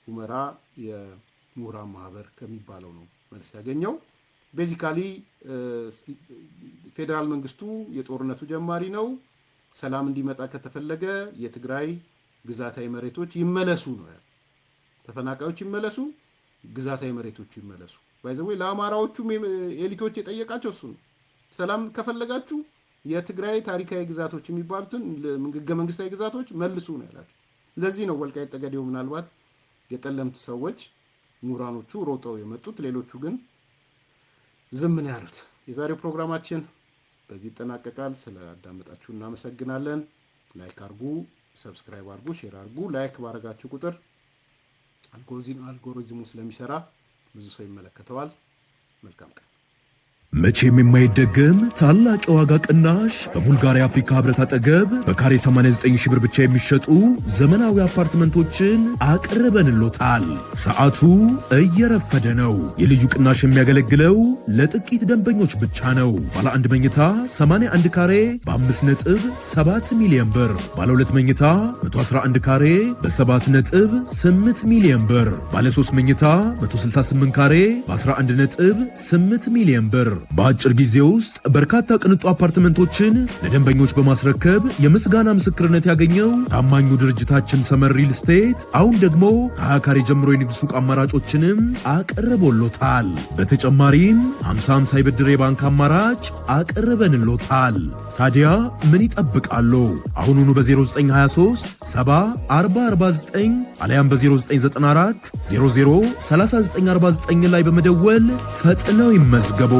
ሁመራ የምሁራን ማህበር ከሚባለው ነው መልስ ያገኘው። ቤዚካሊ ፌዴራል መንግስቱ የጦርነቱ ጀማሪ ነው። ሰላም እንዲመጣ ከተፈለገ የትግራይ ግዛታዊ መሬቶች ይመለሱ ነው ያለው። ተፈናቃዮች ይመለሱ፣ ግዛታዊ መሬቶቹ ይመለሱ። ባይዘዌ ለአማራዎቹም ኤሊቶች የጠየቃቸው እሱ ነው። ሰላም ከፈለጋችሁ የትግራይ ታሪካዊ ግዛቶች የሚባሉትን ህገ መንግስታዊ ግዛቶች መልሱ ነው ያላቸው። ለዚህ ነው ወልቃይት ጠገዴው ምናልባት የጠለምት ሰዎች ምሁራኖቹ ሮጠው የመጡት፣ ሌሎቹ ግን ዝም ነው ያሉት። የዛሬው ፕሮግራማችን በዚህ ይጠናቀቃል። ስለአዳመጣችሁ እናመሰግናለን። ላይክ አርጉ፣ ሰብስክራይብ አርጉ፣ ሼር አርጉ። ላይክ ባረጋችሁ ቁጥር አልጎሪዝሙ ስለሚሰራ ብዙ ሰው ይመለከተዋል። መልካም ቀን። መቼም የማይደገም ታላቅ የዋጋ ቅናሽ በቡልጋሪያ አፍሪካ ህብረት አጠገብ በካሬ 89 ሺህ ብር ብቻ የሚሸጡ ዘመናዊ አፓርትመንቶችን አቅርበንሎታል። ሰዓቱ እየረፈደ ነው። የልዩ ቅናሽ የሚያገለግለው ለጥቂት ደንበኞች ብቻ ነው። ባለ 1 መኝታ 81 ካሬ በ5.7 ሚሊዮን ብር፣ ባለ 2 መኝታ 111 ካሬ በ7.8 ሚሊዮን ብር፣ ባለ 3 መኝታ 168 ካሬ በ11.8 ሚሊዮን ብር። በአጭር ጊዜ ውስጥ በርካታ ቅንጡ አፓርትመንቶችን ለደንበኞች በማስረከብ የምስጋና ምስክርነት ያገኘው ታማኙ ድርጅታችን ሰመር ሪል ስቴት አሁን ደግሞ ከ20 ካሬ ጀምሮ የንግድ ሱቅ አማራጮችንም አቅርቦሎታል። በተጨማሪም 50/50 የብድር የባንክ አማራጭ አቅርበንሎታል። ታዲያ ምን ይጠብቃሉ? አሁኑኑ በ0923 70 40 49 አሊያም በ0994 00 3949 ላይ በመደወል ፈጥነው ይመዝገቡ።